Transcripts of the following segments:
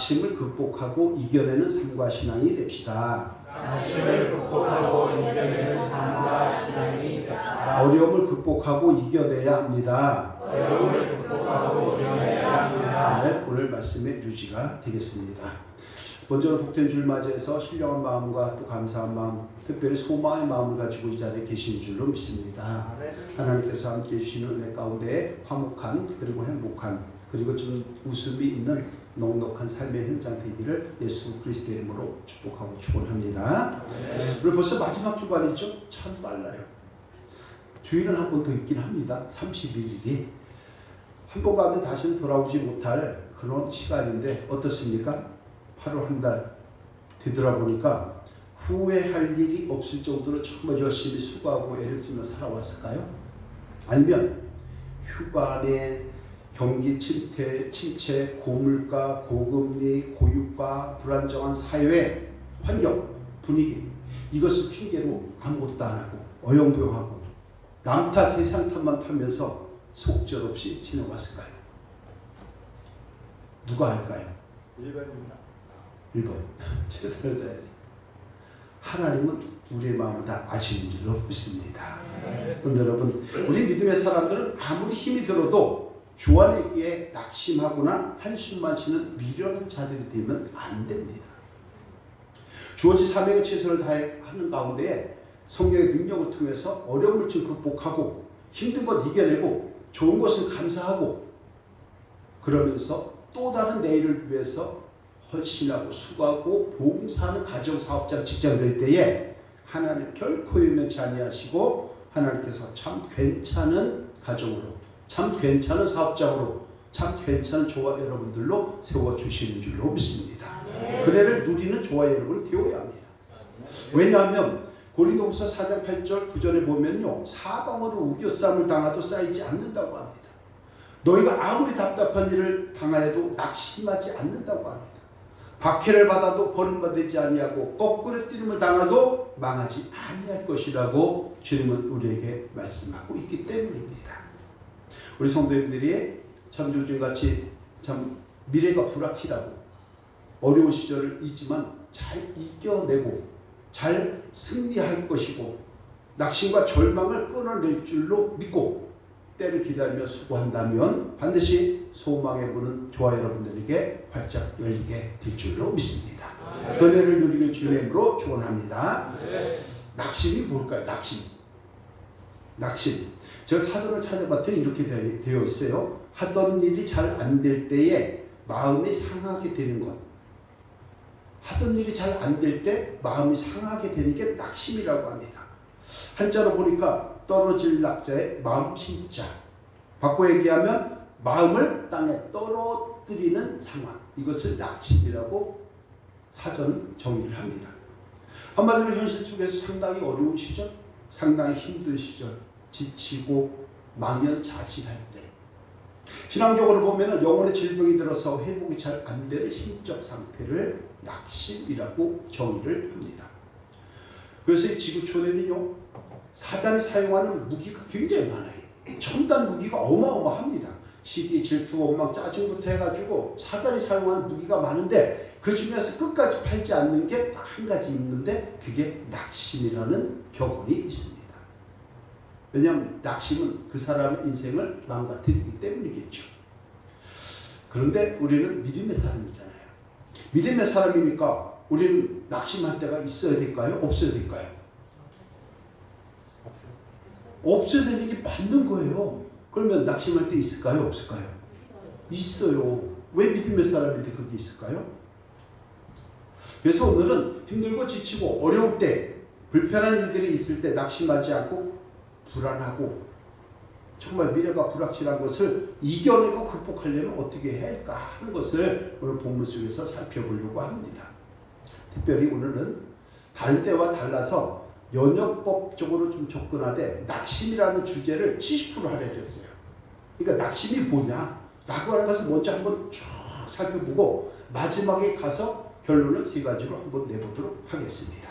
낙심을 극복하고 이겨내는 삶과 신앙이 됩시다. 낙심을 극복하고 이겨내는 삶과 신앙이 됩시다. 어려움을 극복하고 이겨내야 합니다. 어려움을 극복하고 이겨내야 합니다. 네, 오늘 말씀의 유지가 되겠습니다. 먼저는 복된 줄 맞이해서 신령한 마음과 또 감사한 마음, 특별히 소망의 마음을 가지고 이 자리에 계신 줄로 믿습니다. 하나님께서 함께 해주시는 은혜 가운데 화목한 그리고 행복한 그리고 좀 웃음이 있는 넉넉한 삶의 현장 되기를 예수 그리스도의 이름으로 축복하고 축원합니다. 오늘 벌써 마지막 주간이죠? 참 빨라요. 주일은 한 번 더 있긴 합니다. 31일이. 한 번 가면 다시는 돌아오지 못할 그런 시간인데 어떻습니까? 8월 한 달 되돌아보니까 후회할 일이 없을 정도로 정말 열심히 수고하고 애를 쓰며 살아왔을까요? 아니면 휴관에 경기 침체, 고물가, 고금리, 고유가, 불안정한 사회 환경, 분위기 이것을 핑계로 아무것도 안 하고 어영부영하고 남 탓, 세상 탓만 하면서 속절없이 지내왔을까요? 누가 할까요? 1번입니다. 1번 최선을 다해서 하나님은 우리의 마음을 다 아시는 줄로 믿습니다. 여러분, 우리 믿음의 사람들은 아무리 힘이 들어도 주 안에 있기에 낙심하거나 한숨만 쉬는 미련한 자들이 되면 안 됩니다. 주어진 사명에 최선을 다해 하는 가운데 성령의 능력을 통해서 어려움을 좀 극복하고 힘든 것 이겨내고 좋은 것을 감사하고 그러면서 또 다른 내일을 위해서 헌신하고 수고하고 봉사하는 가정사업자 직장 될 때에 하나님 결코 유면치 아니하시고 하나님께서 참 괜찮은 가정으로 참 괜찮은 사업장으로 참 괜찮은 저와 여러분들로 세워주시는 줄로 믿습니다. 그래를 누리는 저와 여러분이 되어야 합니다. 왜냐하면 고린도후서 4장 8절 9절에 보면요, 사방으로 우겨싸움을 당하도 쌓이지 않는다고 합니다. 너희가 아무리 답답한 일을 당하여도 낙심하지 않는다고 합니다. 박해를 받아도 버림받지 아니하고 거꾸로 뛰림을 당하도 망하지 아니할 것이라고 주님은 우리에게 말씀하고 있기 때문입니다. 우리 성도님들이 참 요즘같이 참 미래가 불확실하고 어려운 시절을 있지만 잘 이겨내고 잘 승리할 것이고 낙심과 절망을 끊어낼 줄로 믿고 때를 기다리며 수고한다면 반드시 소망의 문은 저와 여러분들에게 활짝 열리게 될 줄로 믿습니다. 은혜를 누리길 주님의 이름으로 축원합니다. 낙심이 뭘까요? 낙심. 제가 사전을 찾아봤더니 이렇게 되어 있어요. 하던 일이 잘 안 될 때에 마음이 상하게 되는 것. 하던 일이 잘 안 될 때 마음이 상하게 되는 게 낙심이라고 합니다. 한자로 보니까 떨어질 낙자에 마음 심자. 바꿔 얘기하면 마음을 땅에 떨어뜨리는 상황. 이것을 낙심이라고 사전 정의를 합니다. 한마디로 현실 속에서 상당히 어려운 시절, 상당히 힘든 시절, 지치고 망연자실할 때, 신앙적으로 보면 영혼의 질병이 들어서 회복이 잘 안 되는 심적 상태를 낙심이라고 정의를 합니다. 그래서 이 지구촌에는요, 사단이 사용하는 무기가 굉장히 많아요. 첨단 무기가 어마어마합니다. 시기, 질투, 원망, 짜증부터 해가지고 사단이 사용하는 무기가 많은데 그 중에서 끝까지 팔지 않는 게 딱 한 가지 있는데 그게 낙심이라는 격언이 있습니다. 왜냐하면 낙심은 그 사람의 인생을 망가뜨리기 때문이겠죠. 그런데 우리는 믿음의 사람이잖아요. 믿음의 사람이니까 우리는 낙심할 때가 있어야 될까요? 없어야 될까요? 없어야 되는 게 맞는 거예요. 그러면 낙심할 때 있을까요? 없을까요? 있어요. 왜 믿음의 사람인데 그게 있을까요? 그래서 오늘은 힘들고 지치고 어려울 때, 불편한 일들이 있을 때 낙심하지 않고 불안하고 정말 미래가 불확실한 것을 이겨내고 극복하려면 어떻게 해야 할까 하는 것을 오늘 본문 속에서 살펴보려고 합니다. 특별히 오늘은 다른 때와 달라서 연역법적으로 좀 접근하되 낙심이라는 주제를 70% 하려고 했어요. 그러니까 낙심이 뭐냐 라고 하는 것을 먼저 한번 쭉 살펴보고 마지막에 가서 결론을 세 가지로 한번 내보도록 하겠습니다.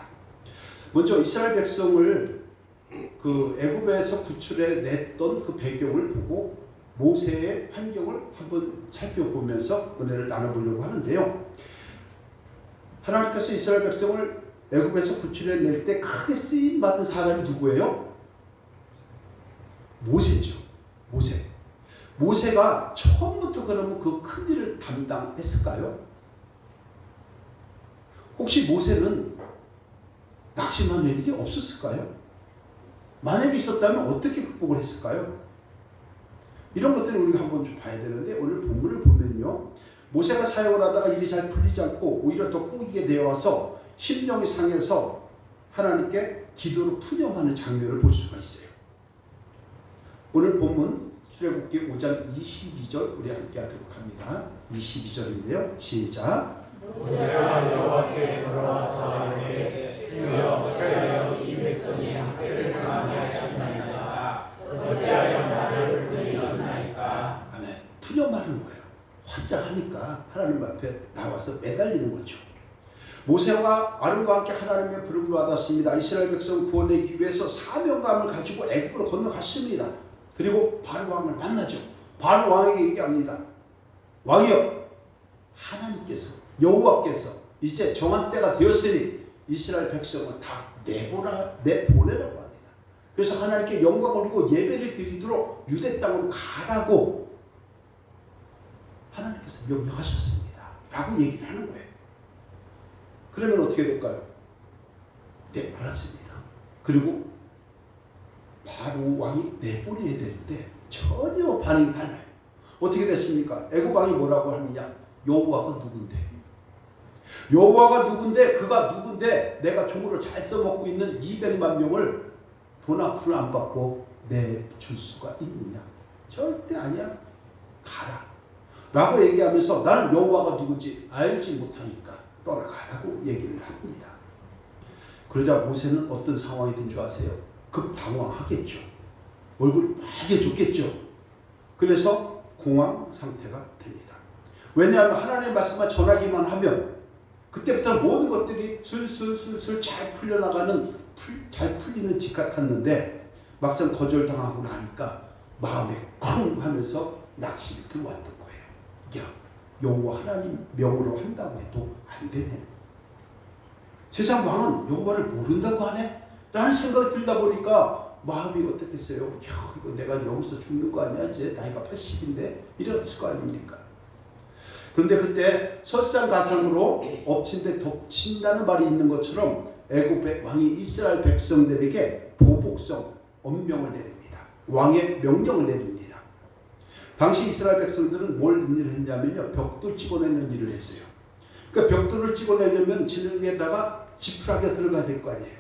먼저 이스라엘 백성을 그 애굽에서 구출해 냈던 그 배경을 보고 모세의 환경을 한번 살펴보면서 은혜를 나눠보려고 하는데요. 하나님께서 이스라엘 백성을 애굽에서 구출해낼 때 크게 쓰임받은 사람이 누구예요? 모세죠. 모세가 처음부터 그러면 그 큰 일을 담당했을까요? 혹시 모세는 낙심하는 일이 없었을까요? 만약에 있었다면 어떻게 극복을 했을까요? 이런 것들을 우리가 한번 좀 봐야 되는데, 오늘 본문을 보면요, 모세가 사역을 하다가 일이 잘 풀리지 않고 오히려 더 꼬이게 되어서 심령이 상해서 하나님께 기도로 푸념하는 장면을 볼 수가 있어요. 오늘 본문 출애굽기 5장 22절 우리 함께 하도록 합니다. 22절인데요. 시작. 모세가 여호와께 돌아와서 이르되 주여 어찌하여 이 백성이 학대를 당하게 하셨나이까 어찌하여 나를 부르셨나이까. 아멘. 푸념하는 거예요. 환장하니까 하나님 앞에 나와서 매달리는 거죠. 모세와 아론과 함께 하나님의 부름을 받았습니다. 이스라엘 백성 구원하기 위해서 사명감을 가지고 애굽으로 건너갔습니다. 그리고 바로 왕을 만나죠. 바로 왕에게 얘기합니다. 왕이여, 하나님께서, 여호와께서 이제 정한 때가 되었으니 이스라엘 백성을 다 내보내라고 합니다. 그래서 하나님께 영광을 올리고 예배를 드리도록 유대 땅으로 가라고 하나님께서 명령하셨습니다. 라고 얘기를 하는 거예요. 그러면 어떻게 될까요? 네, 알았습니다. 그리고 바로 왕이 내보내야 되는데 전혀 반응이 달라요. 어떻게 됐습니까? 애굽 왕이 뭐라고 하느냐? 여호와가 누군데? 여호와가 누군데? 그가 누군데? 내가 종으로 잘 써먹고 있는 200만 명을 돈 한 푼 안 받고 내줄 수가 있느냐? 절대 아니야. 가라. 라고 얘기하면서 나는 여호와가 누군지 알지 못하니까 떠나가라고 얘기를 합니다. 그러자 모세는 어떤 상황이 된 줄 아세요? 급당황하겠죠. 얼굴이 빨개졌겠죠. 그래서 공황 상태가 됩니다. 왜냐하면 하나님의 말씀만 전하기만 하면 그때부터 모든 것들이 슬슬 잘 풀려나가는 잘 풀리는 집 같았는데 막상 거절당하고 나니까 마음에 쿵 하면서 낙심이 들어왔던 거예요. 야, 여호와 하나님 명으로 한다고 해도 안 되네. 세상 왕은 여호와를 모른다고 하네? 라는 생각이 들다 보니까 마음이 어떻겠어요? 야, 이거 내가 여기서 죽는 거 아니야? 이제 나이가 80인데 이랬을 거 아닙니까? 그런데 그때 설상가상으로 엎친 데 덮친다는 말이 있는 것처럼 애굽의 왕이 이스라엘 백성들에게 보복성 엄명을 내립니다. 왕의 명령을 내립니다. 당시 이스라엘 백성들은 뭘 일을 했냐면요, 벽돌 찍어내는 일을 했어요. 그러니까 벽돌을 찍어내려면 지능에다가 지푸라기가 들어가야 될 거 아니에요.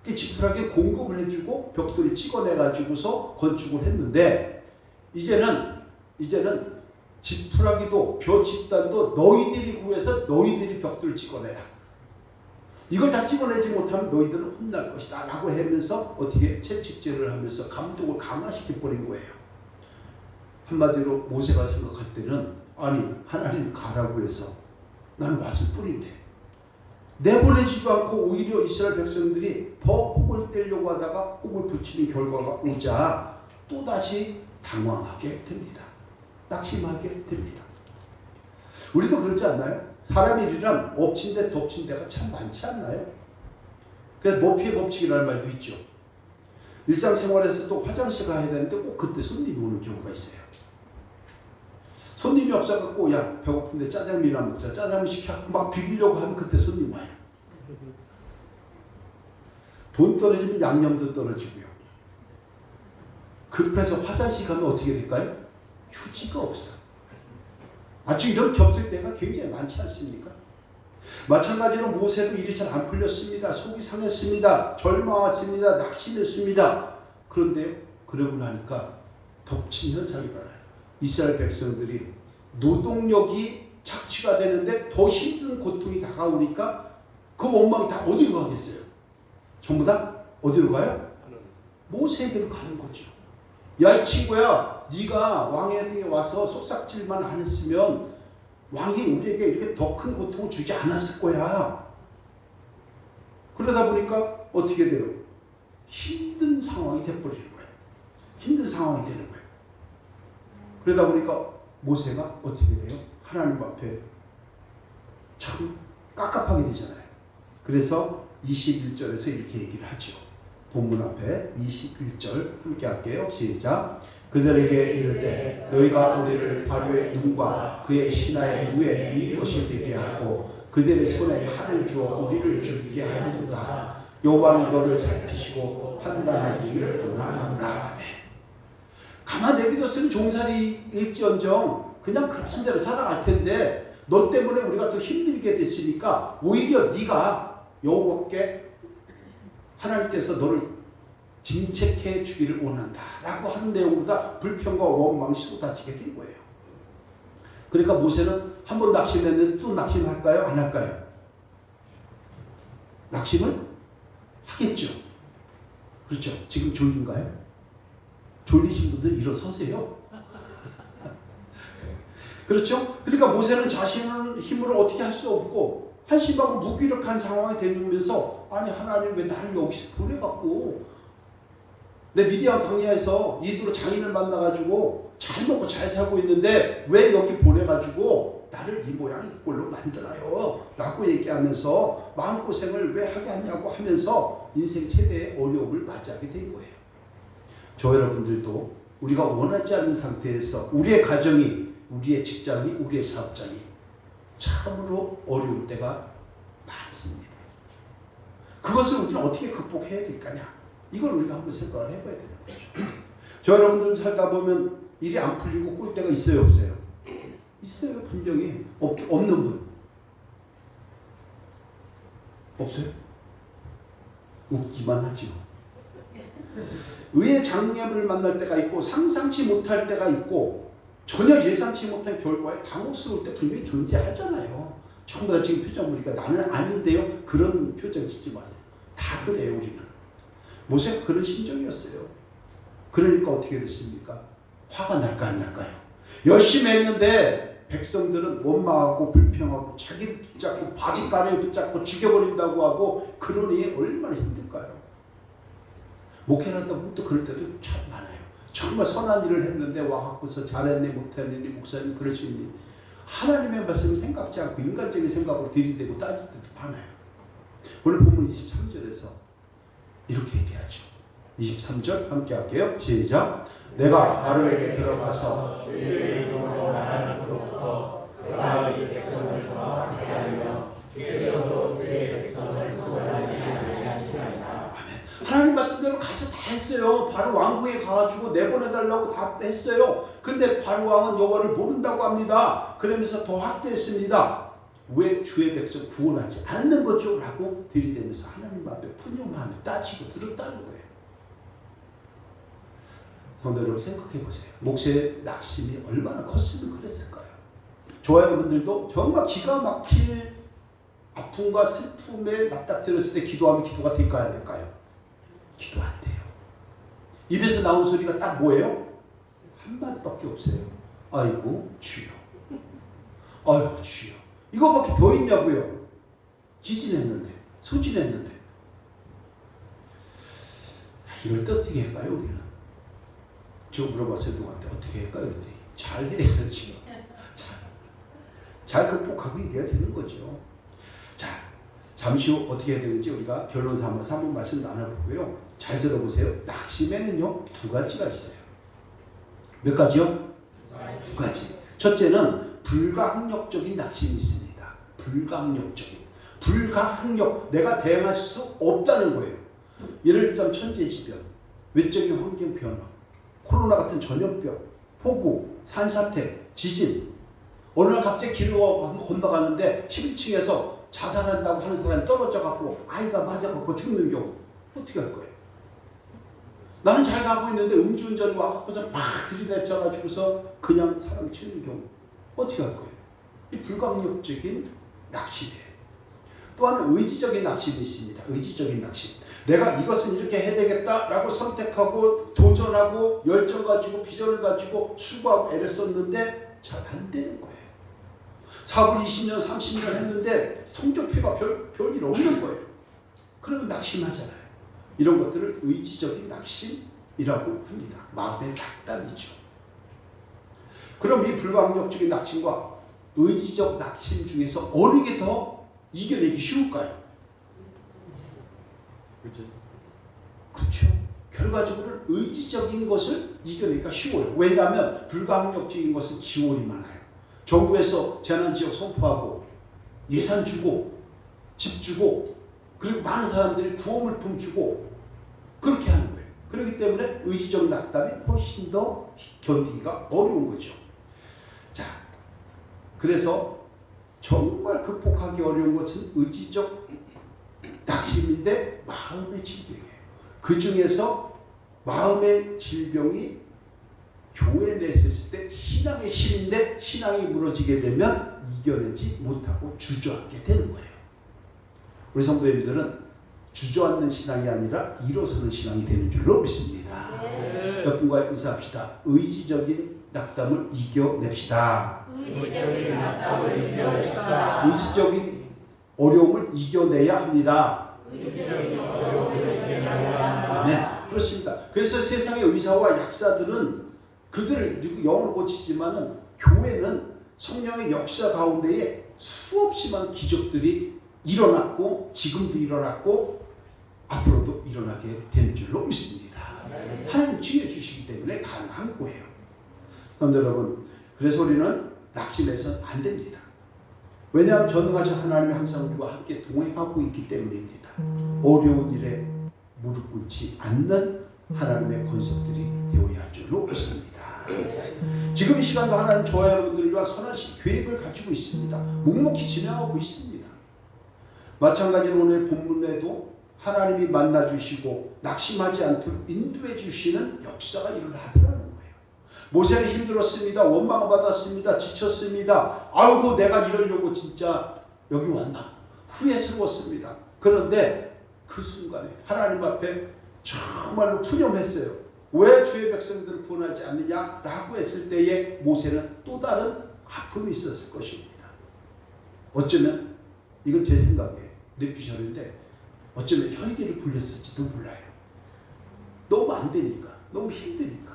그 지푸라기에 공급을 해주고 벽돌을 찍어내가지고서 건축을 했는데, 이제는 지푸라기도 벼 집단도 너희들이 구해서 너희들이 벽돌을 찍어내라. 이걸 다 찍어내지 못하면 너희들은 혼날 것이다 라고 하면서 어떻게 채찍질을 하면서 감독을 강화시켜 버린 거예요. 한마디로 모세가 생각할 때는, 아니 하나님 가라고 해서 나는 왔을 뿐인데 내보내지도 않고 오히려 이스라엘 백성들이 더 혹을 떼려고 하다가 혹을 붙이는 결과가 오자 또다시 당황하게 됩니다. 낙심하게 됩니다. 우리도 그렇지 않나요? 사람 일이란 엎친 데 덮친 데가 참 많지 않나요? 그래서 머피의 법칙이라는 말도 있죠. 일상생활에서도 화장실 가야 되는데 꼭 그때 손님이 오는 경우가 있어요. 손님이 없어갖고 야 배고픈데 짜장면이나 먹자, 짜장면 시켜갖고 막 비비려고 하면 그때 손님 와요. 돈 떨어지면 양념도 떨어지고요. 급해서 화장실 가면 어떻게 될까요? 휴지가 없어. 아주 이런 겹칠 때가 굉장히 많지 않습니까? 마찬가지로 모세도 일이 잘 안 풀렸습니다. 속이 상했습니다. 절망했습니다. 낙심했습니다. 그런데 그러고 나니까 덮친 현상이 일어나요. 이스라엘 백성들이 노동력이 착취가 되는데 더 힘든 고통이 다가오니까 그 원망이 다 어디로 가겠어요? 전부 다 어디로 가요? 모세에게로 가는 거죠. 야, 이 친구야, 네가 왕에게 와서 속삭질만 안 했으면 왕이 우리에게 이렇게 더 큰 고통을 주지 않았을 거야. 그러다 보니까 어떻게 돼요? 힘든 상황이 돼버리는 거예요. 힘든 상황이 되는 거예요. 그러다 보니까 모세가 어떻게 돼요? 하나님 앞에 참 깝깝하게 되잖아요. 그래서 21절에서 이렇게 얘기를 하죠. 본문 앞에 21절 함께 할게요. 시작. 그들에게 이르되 너희가 우리를 바로의 눈과 그의 신하의 눈에 네 것이 되게 하고 그들의 손에 칼을 주어 우리를 죽이게 하는도다. 여호와는 너를 살피시고 판단하기를 원하노라. 가만 내비뒀으면 종살이일지언정 그냥 그런 대로 살아갈 텐데 너 때문에 우리가 더 힘들게 됐으니까 오히려 네가 여호와께 하나님께서 너를 징책해 주기를 원한다라고 하는 내용보다 불평과 원망이 쏟아지게 된 거예요. 그러니까 모세는 한 번 낙심했는데 또 낙심할까요? 안 할까요? 낙심을 하겠죠. 그렇죠. 지금 졸린가요? 졸리신 분들 일어서세요. 그렇죠? 그러니까 모세는 자신의 힘으로 어떻게 할 수 없고 한심하고 무기력한 상황이 되면서 아니 하나님 왜 나를 여기서 보내갖고 내 미디안 광야에서 이두로 장인을 만나가지고 잘 먹고 잘 살고 있는데 왜 여기 보내가지고 나를 이 모양 이 꼴로 만들어요 라고 얘기하면서 마음고생을 왜 하게 하냐고 하면서 인생 최대의 어려움을 맞이하게 된 거예요. 저 여러분들도 우리가 원하지 않는 상태에서 우리의 가정이 우리의 직장이 우리의 사업장이 참으로 어려울 때가 많습니다. 그것을 우리는 어떻게 극복해야 될까냐? 이걸 우리가 한번 생각을 해봐야 되는 거죠. 저 여러분들 살다 보면 일이 안 풀리고 꿀 때가 있어요, 없어요? 있어요, 분명히. 없는 분? 없어요? 웃기만 하죠. 의의 장애물을 만날 때가 있고 상상치 못할 때가 있고 전혀 예상치 못한 결과에 당혹스러울 때 분명히 존재하잖아요. 전부 다 지금 표정 보니까 나는 아닌데요. 그런 표정 짓지 마세요. 다 그래요, 우리는. 모세가 그런 심정이었어요. 그러니까 어떻게 됐습니까? 화가 날까 안 날까요? 열심히 했는데 백성들은 원망하고 불평하고 자기를 붙잡고 바지가랑이 붙잡고 죽여버린다고 하고 그러니 얼마나 힘들까요? 목회를 하다 보면 또 그럴 때도 참 많아요. 정말 선한 일을 했는데 와갖고서 잘했네 못했니 목사님 그러시니 하나님의 말씀을 생각지 않고 인간적인 생각으로 들이대고 따질 때도 많아요. 오늘 본문 23절에서 이렇게 얘기하죠. 23절 함께 할게요. 시작. 내가 바로에게 들어가서 주의 이름으로 말하는 것부터 내가 이 백성을 더 함께 하며 주께서도 주의 백성을 구원하지 아니하시나이다. 하나님 말씀대로 가서 다 했어요. 바로 왕궁에 가가지고 내보내달라고 다 했어요. 근데 바로 왕은 여호와를 모른다고 합니다. 그러면서 더 확대했습니다. 왜 주의 백성 구원하지 않는 거죠? 라고 들이대면서 하나님 앞에 푸념하며 따지고 들었다는 거예요. 여러분 생각해 보세요. 목세의 낙심이 얼마나 컸으면 그랬을까요? 저와 여러분들도 정말 기가 막힐 아픔과 슬픔에 맞닥뜨렸을 때 기도하면 기도가 될까요? 안 될까요? 기도 안 돼요. 입에서 나온 소리가 딱 뭐예요? 한마디밖에 없어요. 아이고 주여. 아이고 주여. 이거밖에 더 있냐고요. 기진했는데 소진했는데 이럴 때 어떻게 할까요? 우리는 저 물어봤어요. 누구한테 어떻게 할까요? 잘 해야지. 잘 극복하고 이겨야 되는 거죠. 자, 잠시 후 어떻게 해야 되는지 우리가 결론 삼아서 한번 말씀 나눠보고요. 잘 들어보세요. 낙심에는요 2가지가 있어요. 몇 가지요? 2가지. 첫째는 불가항력적인 낙심이 있습니다. 불가항력. 내가 대응할 수 없다는 거예요. 예를 들자면 천재지변, 외적인 환경 변화, 코로나 같은 전염병, 폭우, 산사태, 지진. 어느 날 갑자기 길을 건너가는데 11층에서 자살한다고 하는 사람이 떨어져갖고 아이가 맞아갖고 죽는 경우 어떻게 할 거예요? 나는 잘 가고 있는데 음주운전이 와갖고서 막 들이대쳐가지고서 그냥 사람 치는 경우 어떻게 할 거예요? 이 불가항력적인 낙심이에요. 또한 의지적인 낙심이 있습니다. 의지적인 낙심. 내가 이것은 이렇게 해야 되겠다라고 선택하고 도전하고 열정 가지고 비전을 가지고 수고하고 애를 썼는데 잘 안 되는 거예요. 사업을 20년 30년 했는데 성적표가 별일 없는 거예요. 그러면 낙심하잖아요. 이런 것들을 의지적인 낙심이라고 합니다. 마음의 낙담이죠. 그럼 이 불가항력적인 낙심과 의지적 낙심 중에서 어느 게 더 이겨내기 쉬울까요? 그렇죠. 결과적으로는 의지적인 것을 이겨내기가 쉬워요. 왜냐하면 불가항력적인 것은 지원이 많아요. 정부에서 재난지역 선포하고 예산 주고 집 주고 그리고 많은 사람들이 구호물품 주고 그렇게 하는 거예요. 그렇기 때문에 의지적 낙담이 훨씬 더 견디기가 어려운 거죠. 자, 그래서 정말 극복하기 어려운 것은 의지적 낙심인데 마음의 질병이에요. 그 중에서 마음의 질병이 교회 내에 있을 때 신앙의 힘인데 신앙이 무너지게 되면 이겨내지 못하고 주저앉게 되는 거예요. 우리 성도님들은 주저앉는 신앙이 아니라 일어서는 신앙이 되는 줄로 믿습니다. 여러분과 인사합시다. 의지적인 낙담을 이겨냅시다. 의지적인 낙담을 이겨냅시다. 의지적인 어려움을 이겨내야 합니다. 의지적인 어려움을 이겨내야 합니다. 네, 그렇습니다. 그래서 세상의 의사와 약사들은 그들을 영으로 고치지만은 교회는 성령의 역사 가운데에 수없이 많은 기적들이 일어났고 지금도 일어났고 앞으로도 일어나게 되는 줄로 믿습니다. 하나님 지혜 주시기 때문에 가능한 거예요. 그런데 여러분, 그래서 우리는 낙심해서는 안 됩니다. 왜냐하면 전능하신 하나님이 항상 우리와 함께 동행하고 있기 때문입니다. 어려운 일에 무릎 꿇지 않는 하나님의 권속들이 되어야 할 줄로 믿습니다. 지금 이 시간도 하나님 저와 여러분들을 위한 선하신 계획을 가지고 있습니다. 묵묵히 진행하고 있습니다. 마찬가지로 오늘 본문에도 하나님이 만나주시고 낙심하지 않도록 인도해 주시는 역사가 일어나더라는 거예요. 모세는 힘들었습니다. 원망을 받았습니다. 지쳤습니다. 아이고 내가 이러려고 진짜 여기 왔나. 후회스러웠습니다. 그런데 그 순간에 하나님 앞에 정말로 푸념했어요. 왜 주의 백성들을 구원하지 않느냐라고 했을 때에 모세는 또 다른 아픔이 있었을 것입니다. 어쩌면 이건 제 생각이에요. 뇌피셜인데 어쩌면 혈기를 굴렸을지도 몰라요. 너무 안 되니까, 너무 힘드니까.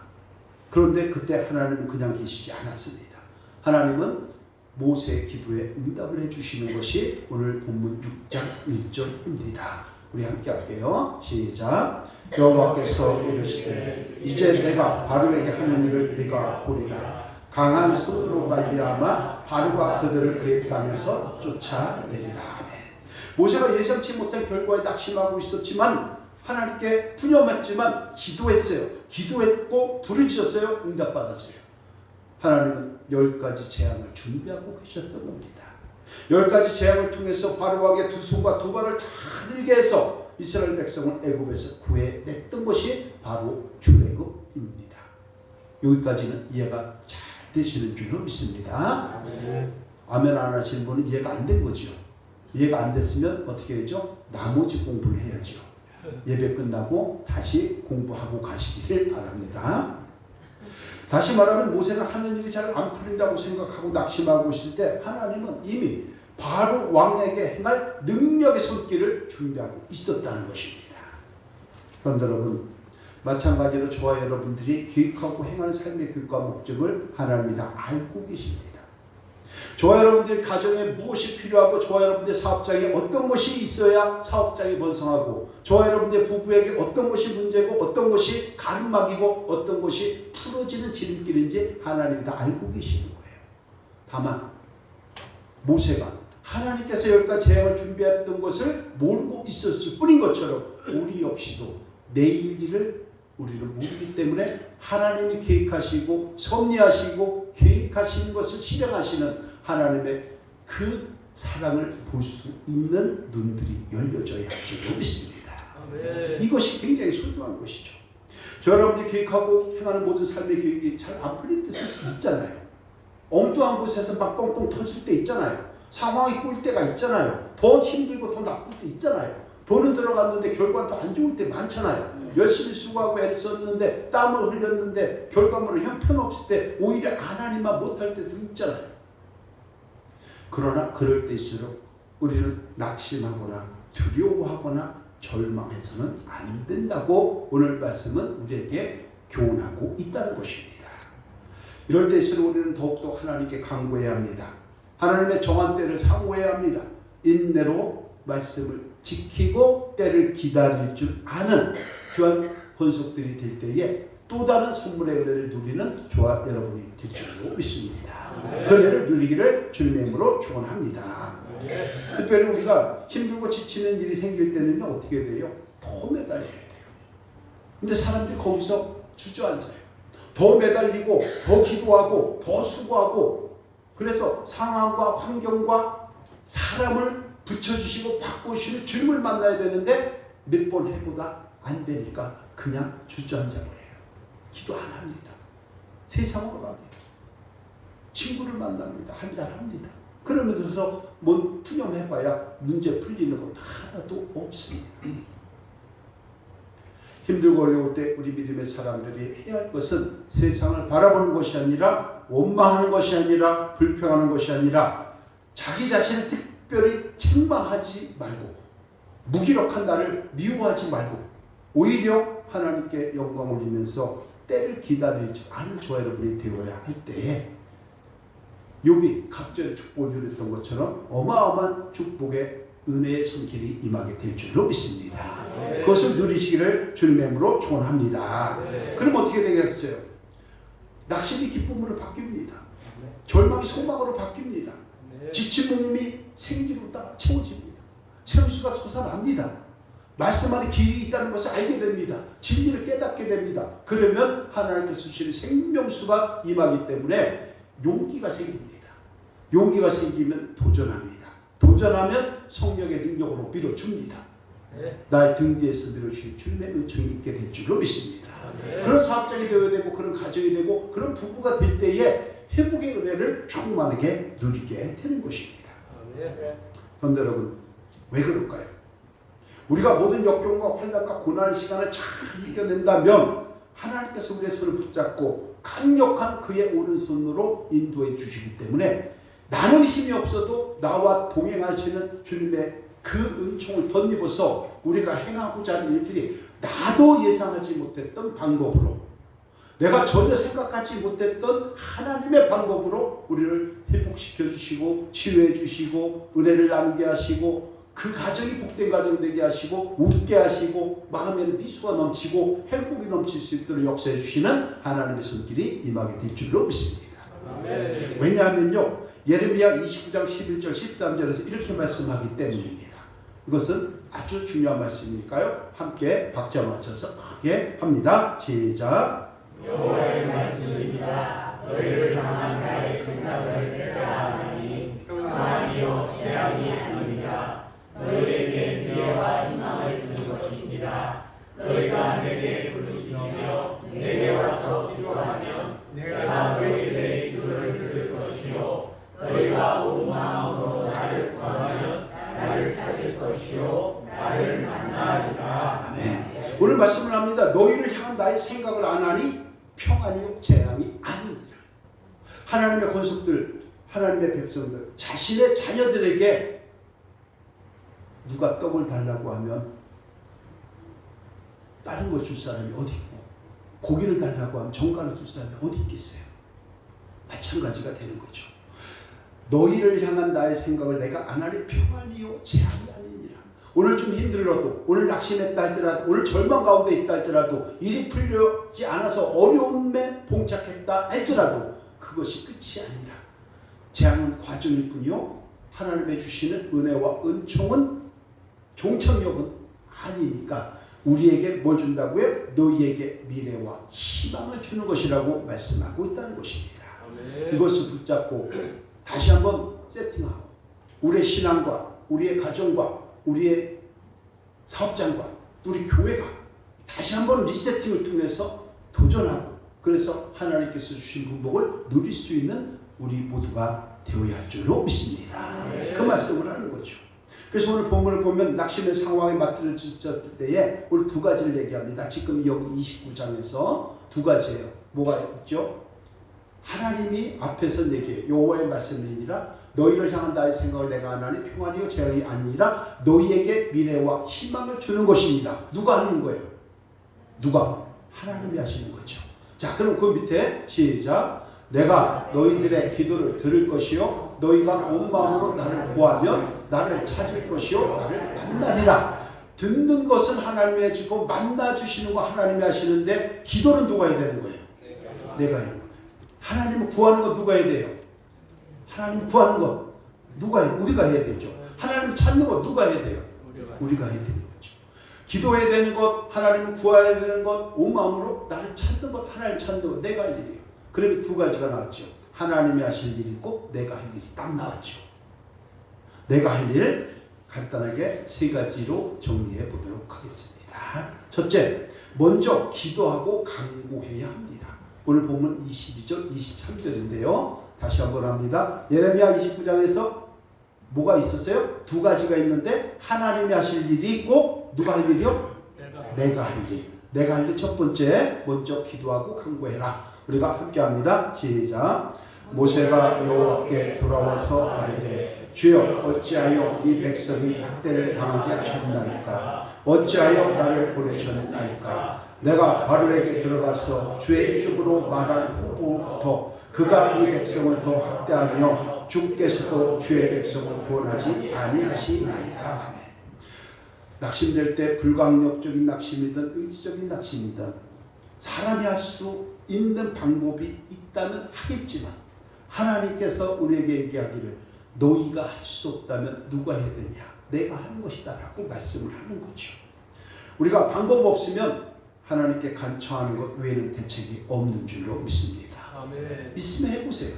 그런데 그때 하나님은 그냥 계시지 않았습니다. 하나님은 모세의 기도에 응답을 해주시는 것이 오늘 본문 6장 1절입니다. 우리 함께 할게요. 시작. 여호와께서 이르시되 이제 내가 바로에게 하는 일을 네가 보리라. 강한 손으로 말미암아 바로가 그들을 그의 땅에서 쫓아내리라. 아멘. 모세가 예상치 못한 결과에 낙심하고 있었지만 하나님께 푸념했지만 기도했어요. 기도했고 부르짖었어요. 응답받았어요. 하나님은 10가지 재앙을 준비하고 계셨던 겁니다. 10가지 재앙을 통해서 바로에게 두 손과 두 발을 다 들게 해서 이스라엘 백성을 애굽에서 구해냈던 것이 바로 출애굽입니다. 여기까지는 이해가 잘 되시는 줄로 믿습니다. 아멘 안 하시는 분은 이해가 안 된 거죠. 이해가 안 됐으면 어떻게 해야죠? 나머지 공부를 해야죠. 예배 끝나고 다시 공부하고 가시기를 바랍니다. 다시 말하면 모세가 하는 일이 잘 안 풀린다고 생각하고 낙심하고 있을 때 하나님은 이미 바로 왕에게 행할 능력의 손길을 준비하고 있었다는 것입니다. 그런데 여러분, 마찬가지로 저와 여러분들이 계획하고 행하는 삶의 계획과 목적을 하나님이 다 알고 계십니다. 저와 여러분들의 가정에 무엇이 필요하고 저와 여러분들의 사업장에 어떤 것이 있어야 사업장이 번성하고 저와 여러분들의 부부에게 어떤 것이 문제고 어떤 것이 가름막이고 어떤 것이 풀어지는 지름길인지 하나님이 다 알고 계시는 거예요. 다만 모세가 하나님께서 10가지 재앙을 준비했던 것을 모르고 있었을 뿐인 것처럼 우리 역시도 내일 일을 우리는 모르기 때문에 하나님이 계획하시고 섭리하시고 계획하시는 것을 실행하시는 하나님의 그 사랑을 볼 수 있는 눈들이 열려져야 할 줄로 믿습니다. 이것이 굉장히 소중한 것이죠. 저 여러분들이 계획하고 행하는 모든 삶의 계획이 잘 안 풀릴 때 있잖아요. 엉뚱한 곳에서 막 뻥뻥 터질 때 있잖아요. 상황이 꿀 때가 있잖아요. 더 힘들고 더 나쁠 때 있잖아요. 돈은 들어갔는데 결과도 안 좋을 때 많잖아요. 열심히 수고하고 애썼는데 땀을 흘렸는데 결과물은 형편없을 때 오히려 안 하니만 못할 때도 있잖아요. 그러나 그럴 때일수록 우리는 낙심하거나 두려워하거나 절망해서는 안 된다고 오늘 말씀은 우리에게 교훈하고 있다는 것입니다. 이럴 때일수록 우리는 더욱더 하나님께 간구해야 합니다. 하나님의 정한 때를 사모해야 합니다. 인내로 말씀을 지키고 때를 기다릴 줄 아는 귀한 권속들이 될 때에 또 다른 선물의 은혜를 누리는 저와 여러분이 될 줄로 믿습니다. 그 은혜를 누리기를 주님의 이름으로 축원합니다. 특별히 우리가 힘들고 지치는 일이 생길 때는요, 어떻게 돼요? 더 매달려야 돼요. 근데 사람들이 거기서 주저앉아요. 더 매달리고 더 기도하고 더 수고하고, 그래서 상황과 환경과 사람을 붙여주시고 바꾸시는 주님을 만나야 되는데 몇 번 해보다 안 되니까 그냥 주저앉아버려요. 기도 안 합니다. 세상으로 갑니다. 친구를 만납니다. 한잔합니다. 그러면서 뭔 푸념해봐야 문제 풀리는 것 하나도 없습니다. 힘들고 어려울 때 우리 믿음의 사람들이 해야 할 것은 세상을 바라보는 것이 아니라, 원망하는 것이 아니라, 불평하는 것이 아니라, 자기 자신을 특별히 책망하지 말고, 무기력한 나를 미워하지 말고, 오히려 하나님께 영광 올리면서 때를 기다릴 줄 아는 저와 여러분이 되어야 할 때에 욥이 갑절의 축복을 누렸던 것처럼 어마어마한 축복의 은혜의 손길이 임하게 될 줄로 믿습니다. 그것을 누리시기를 주님의 이름으로 축원합니다. 그럼 어떻게 되겠어요? 낙심이 기쁨으로 바뀝니다. 절망이 소망으로 바뀝니다. 지친 몸이 생기로 따라 채워집니다. 생수가 솟아납니다. 말씀 안에 길이 있다는 것을 알게 됩니다. 진리를 깨닫게 됩니다. 그러면 하나님께서 주시는 생명수가 임하기 때문에 용기가 생깁니다. 용기가 생기면 도전합니다. 도전하면 성령의 능력으로 밀어줍니다. 나의 등 뒤에서 밀어주신 주님의 은총이 있게 될 줄로 믿습니다. 그런 사업장이 되어야 되고, 그런 가정이 되고, 그런 부부가 될 때에 회복의 은혜를 충만하게 누리게 되는 것입니다. 그런데 여러분, 왜 그럴까요? 우리가 모든 역경과 환난과 고난의 시간을 잘 이겨낸다면 하나님께서 우리의 손을 붙잡고 강력한 그의 오른손으로 인도해 주시기 때문에 나는 힘이 없어도 나와 동행하시는 주님의 그 은총을 덧입어서 우리가 행하고자 하는 일들이 나도 예상하지 못했던 방법으로, 내가 전혀 생각하지 못했던 하나님의 방법으로 우리를 회복시켜 주시고 치유해 주시고 은혜를 나누게 하시고 그 가정이 복된 가정 되게 하시고 웃게 하시고 마음에는 미소가 넘치고 행복이 넘칠 수 있도록 역사해 주시는 하나님의 손길이 임하게 될 줄로 믿습니다. 왜냐하면요, 예레미야 29장 11절 13절에서 이렇게 말씀하기 때문입니다. 이것은 아주 중요한 말씀이니까요, 함께 박자 맞춰서 크게 합니다. 시작. 여호와의 말씀입니다. 너희를 향한 나의 생각을 내가 아나니 평안이요 재앙이 아니니라. 너희에게 미래와 희망을 주는 것이니라. 너희가 내게 부르짖으며 내게 와서 기도하면 내가 너희들의 기도를 들을 것이요 너희가 온 마음으로 나를 구하면 나를 찾을 것이요 나를 만나리라. 아멘. 오늘 말씀을 합니다. 너희를 향한 나의 생각을 안 하니 평안이요 재앙이 아니니라. 하나님의 권속들, 하나님의 백성들, 자신의 자녀들에게 누가 떡을 달라고 하면 다른 걸 줄 사람이 어디 있고, 고기를 달라고 하면 정가를 줄 사람이 어디 있겠어요? 마찬가지가 되는 거죠. 너희를 향한 나의 생각을 내가 안 하니 평안이요 재앙이 아니니라. 오늘 좀 힘들어도, 오늘 낙심했다 할지라도, 오늘 절망 가운데 있다 할지라도, 일이 풀리지 않아서 어려움에 봉착했다 할지라도 그것이 끝이 아니라 재앙은 과정일 뿐이요 하나님의 주시는 은혜와 은총은 종착역은 아니니까 우리에게 뭘 준다고요? 너희에게 미래와 희망을 주는 것이라고 말씀하고 있다는 것입니다. 이것을 붙잡고 다시 한번 세팅하고 우리의 신앙과 우리의 가정과 우리의 사업장과 우리 교회가 다시 한번 리세팅을 통해서 도전하고, 그래서 하나님께서 주신 분복을 누릴 수 있는 우리 모두가 되어야 할 줄로 믿습니다. 그 말씀을 하는 거죠. 그래서 오늘 본문을 보면 낙심의 상황에 맞들어졌을 때에 오늘 두 가지를 얘기합니다. 지금 여기 29장에서 두 가지예요. 뭐가 있죠? 하나님이 앞에서 내게 여호와의 말씀이니라. 너희를 향한 나의 생각을 내가 안 하니 평안이요 재앙이 아니라 너희에게 미래와 희망을 주는 것입니다. 누가 하는 거예요? 누가? 하나님이 하시는 거죠. 자, 그럼 그 밑에 시작. 내가 너희들의 기도를 들을 것이요 너희가 온 마음으로 나를 구하면 나를 찾을 것이요 나를 만나리라. 듣는 것은 하나님이 해주고 만나 주시는 거 하나님이 하시는데 기도는 누가 해야 되는 거예요? 내가 해야 돼요. 하나님을 구하는 거 누가 해야 돼요? 하나님 구하는 거 누가 해요? 우리가 해야 되죠. 하나님을 찾는 거 누가 해야 돼요? 우리가 해야 되는 거죠. 기도해야 되는 것, 하나님을 구해야 되는 것, 온 마음으로 나를 찾는 것, 하나님 찾는 것 내가 할 일이에요. 그러면 두 가지가 나왔죠. 하나님이 하실 일이 있고 내가 할 일이 딱 나왔죠. 내가 할 일 간단하게 세 가지로 정리해 보도록 하겠습니다. 첫째, 먼저 기도하고 간구해야 합니다. 오늘 보면 22절, 23절인데요. 다시 한번 합니다. 예레미야 29장에서 뭐가 있었어요? 두 가지가 있는데 하나님이 하실 일이 있고 누가 할 일이요? 내가 할 일. 내가 할 일 첫 번째, 먼저 기도하고 간구해라. 우리가 함께 합니다. 시작. 모세가 여호와께 돌아와서 아뢰되 주여 어찌하여 이 백성이 학대를 당하게 하셨나이까? 어찌하여 나를 보내셨나이까? 내가 바로에게 들어가서 주의 이름으로 말한 후부터 그가 이 백성을 더 학대하며 주께서도 주의 백성을 구원하지 아니하시나이까. 낙심될 때 불강력적인 낙심이든 의지적인 낙심이든 사람이 할 수 있는 방법이 있다면 하겠지만 하나님께서 우리에게 얘기하기를 너희가 할 수 없다면 누가 해야 되냐? 내가 하는 것이다 라고 말씀을 하는 거죠. 우리가 방법 없으면 하나님께 간청하는 것 외에는 대책이 없는 줄로 믿습니다. 아멘. 있으면 해보세요.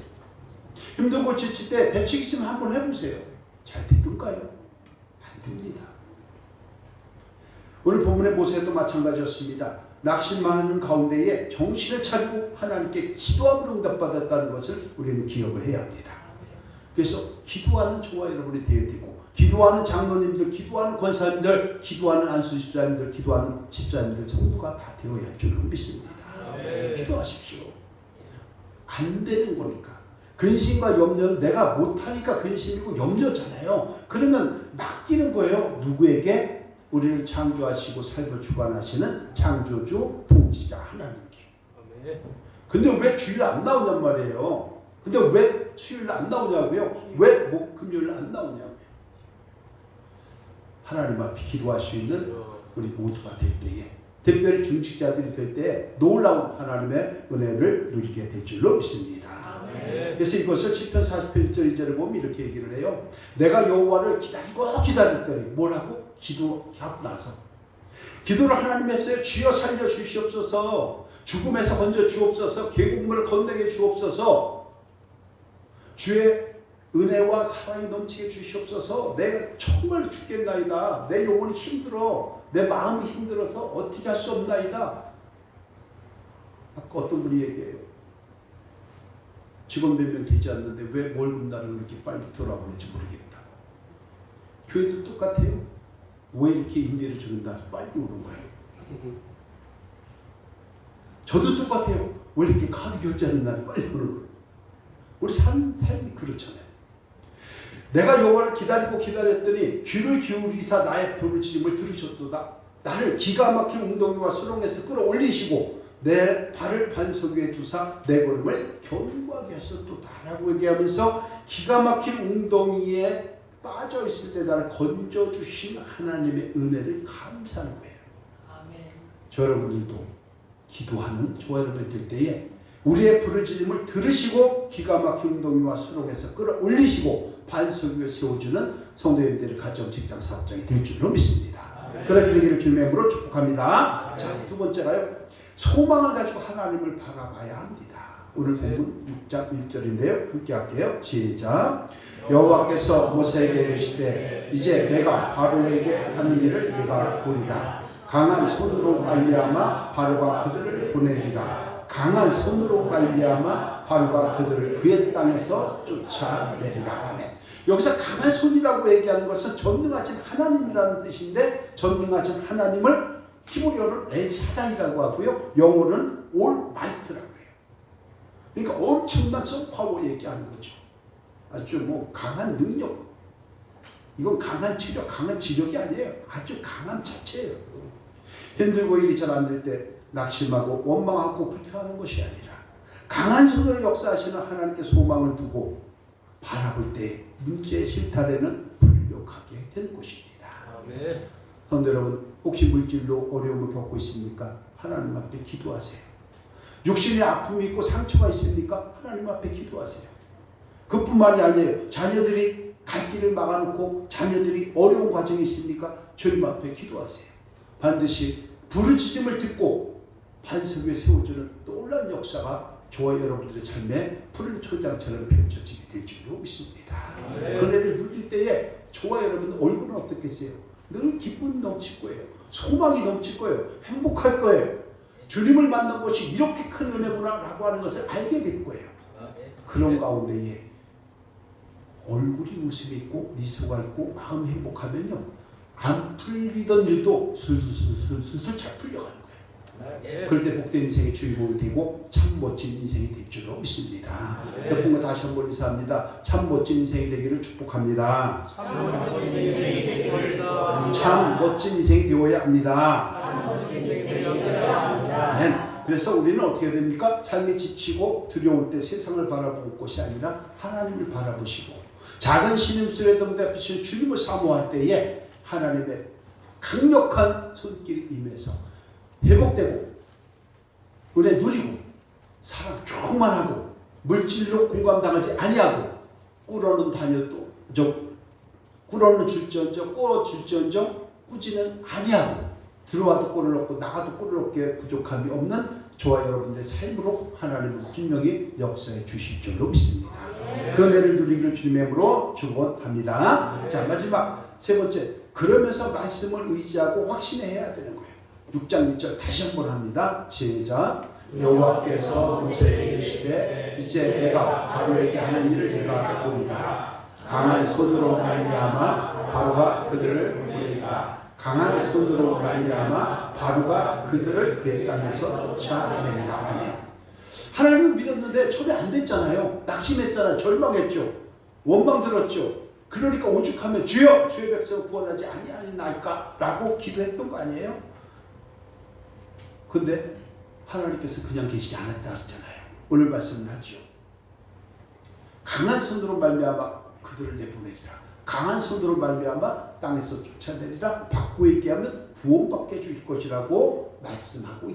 힘들고 지칠 때 대책 있으면 한번 해보세요. 잘 되던가요? 안 됩니다. 오늘 본문의 모세도 마찬가지였습니다. 낙심하는 가운데에 정신을 차리고 하나님께 기도함으로 응답받았다는 것을 우리는 기억을 해야 합니다. 그래서 기도하는 저와 여러분이 되어야 되고 기도하는 장로님들, 기도하는 권사님들, 기도하는 안수집사님들, 기도하는 집사님들, 성도가 다 되어야 할 줄로 믿습니다. 기도하십시오. 안 되는 거니까. 근심과 염려는 내가 못하니까 근심이고 염려잖아요. 그러면 맡기는 거예요. 누구에게? 우리를 창조하시고 살고 주관하시는 창조주 통치자 하나님께. 근데 왜 주일 안 나오냔 말이에요. 근데 왜 수요일 안 나오냐고요? 왜 금요일 안 나오냐고요? 하나님 앞에 기도할 수 있는 우리 모두가 될 때에 특별히 중직자들이 될 때 놀라운 하나님의 은혜를 누리게 될 줄로 믿습니다. 그래서 이것을 시편 40편 1절을 보면 이렇게 얘기를 해요. 내가 여호와를 기다리고 기다렸더니 뭐라고? 기도하고 나서 기도를 하나님 했어요. 주여 살려 주시옵소서. 죽음에서 건져 주옵소서. 계곡물을 건너게 주옵소서. 주의 은혜와 사랑이 넘치게 주시옵소서. 내가 정말 죽겠나이다. 내 영혼이 힘들어. 내 마음이 힘들어서 어떻게 할 수 없나이다. 아까 어떤 분이 얘기해요. 직원 몇 명 되지 않는데 왜 월급날을 이렇게 빨리 돌아오는지 모르겠다. 교회도 똑같아요. 왜 이렇게 임대를 주는 날이 빨리 오는 거예요? 저도 똑같아요. 왜 이렇게 카드 결제하는 날이 빨리 오는 거예요? 우리 삶이 그렇잖아요. 내가 여호와를 기다리고 기다렸더니 귀를 기울이사 나의 부르짖음을 들으셨도다. 나를 기가 막힌 웅덩이와 수렁에서 끌어올리시고 내 발을 반석 위에 두사 내 걸음을 견고하게 하셨도다라고 얘기하면서 기가 막힌 웅덩이에 빠져 있을 때 나를 건져 주신 하나님의 은혜를 감사하는 거예요. 아멘. 저 여러분들도 기도하는 저와 여러분이 될 때에 우리의 부르짖음을 들으시고 기가 막힌 웅덩이와 수렁에서 끌어올리시고 반석 위에 세워주는 성도님들의 가정, 직장, 사업장이 될 줄로 믿습니다. 그렇게 되기를 주님의 이름으로 축복합니다. 자, 두 번째가요. 소망을 가지고 하나님을 바라봐야 합니다. 오늘 본문 6장 1절인데요. 함께 할게요. 시작. 여호와께서 모세에게 이르시되 이제 내가 바로에게 하는 일을 네가 보리라. 강한 손으로 말미암아 바로가 그들을 보내리라. 강한 손으로 말미암아 바로가 그들을 그의 땅에서 쫓아내리라. 아멘. 여기서 강한 손이라고 얘기하는 것은 전능하신 하나님이라는 뜻인데 전능하신 하나님을 히브리어는 엘샤다이라고 하고요. 영어는 올마이트라고 해요. 그러니까 엄청난 파워 얘기하는 거죠. 아주 강한 능력. 이건 강한 체력, 강한 지력이 아니에요. 아주 강함 자체예요. 힘들고 일이 잘 안 될 때 낙심하고 원망하고 불평하는 것이 아니라 강한 손으로 역사하시는 하나님께 소망을 두고 바라볼 때 문제의 실타래는 불력하게 되는 것입니다. 아멘. 성도 여러분, 혹시 물질로 어려움을 겪고 있습니까? 하나님 앞에 기도하세요. 육신의 아픔이 있고 상처가 있습니까? 하나님 앞에 기도하세요. 그뿐만이 아니에요. 자녀들이 갈 길을 막아놓고 자녀들이 어려운 과정이 있습니까? 주님 앞에 기도하세요. 반드시 부르짖음을 듣고 반석 위에 세워주는 놀라운 역사가 저와 여러분들의 삶에 푸른 초장처럼 펼쳐지게 될 줄로 믿습니다. 그네를 누릴 때에 저와 여러분 얼굴은 어떻겠어요? 늘 기쁨이 넘칠 거예요. 소망이 넘칠 거예요. 행복할 거예요. 주님을 만난 것이 이렇게 큰 은혜구나라고 하는 것을 알게 될 거예요. 그런 가운데에 얼굴이 웃음이 있고 미소가 있고 마음이 행복하면요, 안 풀리던 일도 슬슬 잘 풀려가는 거예요. 그럴 때 복된 인생의 주인공이 되고 참 멋진 인생이 될 줄로 믿습니다. 여러분과 다시 한번 인사합니다. 참 멋진 인생이 되기를 축복합니다. 참 멋진 인생이 되기를 축복합니다. 참 멋진 인생이 되어야 합니다. 참 멋진 인생이 되어야 합니다. 아멘. 그래서 우리는 어떻게 됩니까? 삶이 지치고 두려울 때 세상을 바라볼 것이 아니라 하나님을 바라보시고 작은 신음소리에 응답하시는 주님을 사모할 때에 하나님의 강력한 손길이 임해서 회복되고 은혜 누리고 사랑 충만하고 물질로 공감당하지 아니하고 꿀어는 다녀도 꿀어는 줄지언정 꾸어줄지언정 꾸지는 아니하고 들어와도 꿀을 얻고 나가도 꿀을 얻게 부족함이 없는 저와 여러분들의 삶으로 하나님은 분명히 역사해 주실 줄로 믿습니다. 그 은혜를 누리기를 주님의 이름으로 축원합니다. 자, 마지막 세 번째, 그러면서 말씀을 의지하고 확신해야 되는 거예요. 6장 1절 다시 한번 합니다. 시작. 여호와께서 모세에게 이르시되 이제 내가 바로에게 하는 일을 내가 보리라. 강한 손으로 말미암아 바로가 그들을 보내리라. 강한 손으로 말미암아 바로가 그들을 그의 땅에서 쫓아내리라. 아멘. 하나님을 믿었는데 처리 안 됐잖아요. 낙심했잖아요. 절망했죠. 원망 들었죠. 그러니까 오죽하면 주여 주의 백성을 구원하지 아니하나이까 라고 기도했던 거 아니에요? 근데 하나님께서 그냥 계시지 않았다 그랬잖아요. 오늘 말씀을 하죠. 강한 손으로 말미암아 그들을 내보내리라. 강한 손으로 말미암아 땅에서 쫓아내리라. 받고 있게 하면 구원받게 해줄 것이라고 말씀하고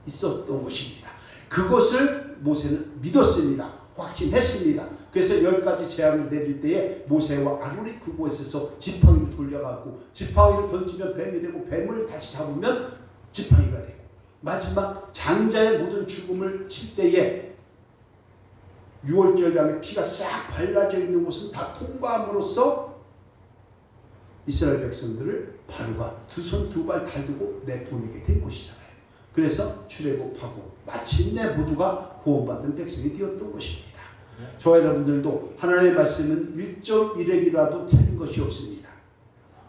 있었던 것입니다. 그것을 모세는 믿었습니다. 확신했습니다. 그래서 10가지 재앙을 내릴 때에 모세와 아론이 그곳에서 지팡이를 돌려가고 지팡이를 던지면 뱀이 되고 뱀을 다시 잡으면 지팡이가 되고 마지막 장자의 모든 죽음을 칠 때에 6월절 양의 피가 싹 발라져 있는 곳은 다 통과함으로써 이스라엘 백성들을 바로가 두 손 두 발 달두고 내보내게 된 것이잖아요. 그래서 출애굽하고 마침내 모두가 구원받은 백성이 되었던 것입니다. 저와 여러분들도 하나님의 말씀은 1.1핵이라도 틀린 것이 없습니다.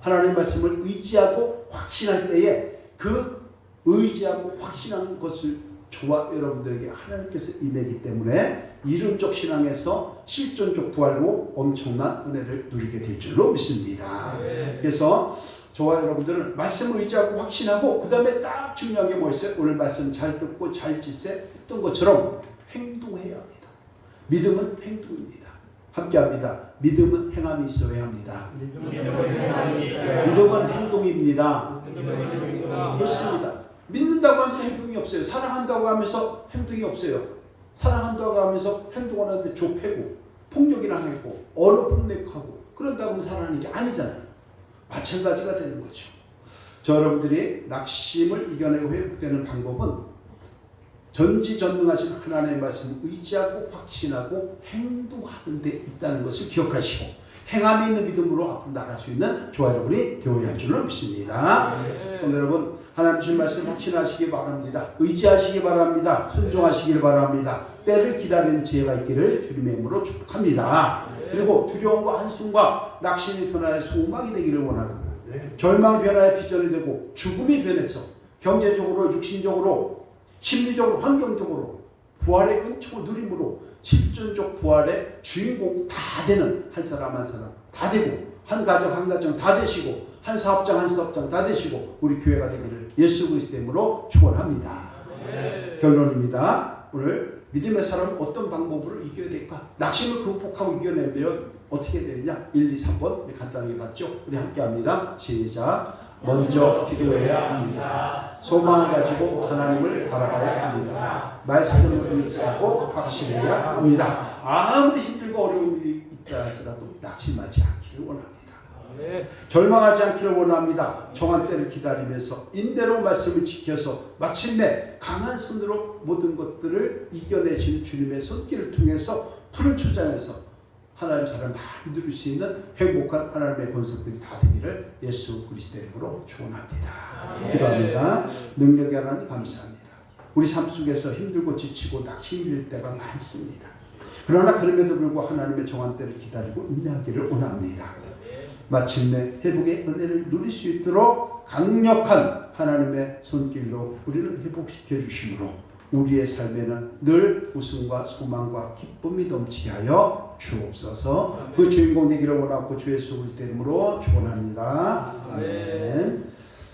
하나님의 말씀을 의지하고 확신할 때에 그 의지하고 확신하는 것을 저와 여러분들에게 하나님께서 임하기 때문에 이론적 신앙에서 실존적 부활로 엄청난 은혜를 누리게 될 줄로 믿습니다. 그래서 저와 여러분들은 말씀을 의지하고 확신하고 그 다음에 딱 중요한 게 뭐 있어요? 오늘 말씀 잘 듣고 잘 지세 했던 것처럼 행동해야 합니다. 믿음은 행동입니다. 함께합니다. 믿음은 행함이 있어야 합니다. 믿음은 행동입니다. 그렇습니다. 믿는다고 하면서 행동이 없어요. 사랑한다고 하면서 행동이 없어요. 사랑한다고 하면서 행동을 하는데 좁히고 폭력이나 하고 언어 폭력하고 그런다고 하면 사랑하는 게 아니잖아요. 마찬가지가 되는 거죠. 저 여러분들이 낙심을 이겨내고 회복되는 방법은 전지전능하신 하나님의 말씀을 의지하고 확신하고 행동하는 데 있다는 것을 기억하시고 행함이 있는 믿음으로 앞으로 나갈 수 있는 저와 여러분이 되어야 할 줄로 믿습니다. 여러분 하나님 주신 말씀 확신하시기 바랍니다. 의지하시기 바랍니다. 순종하시길 바랍니다. 때를 기다리는 지혜가 있기를 주님의 이름으로 축복합니다. 그리고 두려움과 한숨과 낙심이 변화해 소망이 되기를 원하고 절망이 변화해 비전이 되고 죽음이 변해서 경제적으로 육신적으로 심리적으로 환경적으로 부활의 은총을 누림으로 실존적 부활의 주인공 다 되는 한 사람 한 사람 다 되고 한 가정 한 가정 다 되시고 한 사업장 한 사업장 다 되시고 우리 교회가 되기를 예수 그리스도 이름으로 축원합니다. 결론입니다. 오늘 믿음의 사람은 어떤 방법으로 이겨야 될까? 낙심을 극복하고 이겨내면 어떻게 되느냐? 1, 2, 3번 우리 간단하게 봤죠? 우리 함께 합니다. 시작. 먼저 기도해야 합니다. 소망을 가지고 하나님을 바라봐야 합니다. 말씀을 의지하고 확신해야 합니다. 아무리 힘들고 어려움이 있다 할지라도 낙심하지 않기를 원합니다. 절망하지 않기를 원합니다. 정한 때를 기다리면서 인대로 말씀을 지켜서 마침내 강한 손으로 모든 것들을 이겨내신 주님의 손길을 통해서 푸른 초장에서 하나님 사람 많이 누릴 수 있는 행복한 하나님의 권속들이 다 되기를 예수 그리스도의 이름으로 축원합니다. 기도합니다. 능력의 하나님 감사합니다. 우리 삶 속에서 힘들고 지치고 낙심될 때가 많습니다. 그러나 그럼에도 불구하고 하나님의 정한 때를 기다리고 인내하기를 원합니다. 마침내 회복의 은혜를 누릴 수 있도록 강력한 하나님의 손길로 우리를 회복시켜 주심으로 우리의 삶에는 늘 웃음과 소망과 기쁨이 넘치게 하여 주옵소서. 그 주인공 되기를 원하고 주 예수 그리스도 이름으로 축원합니다. 아멘.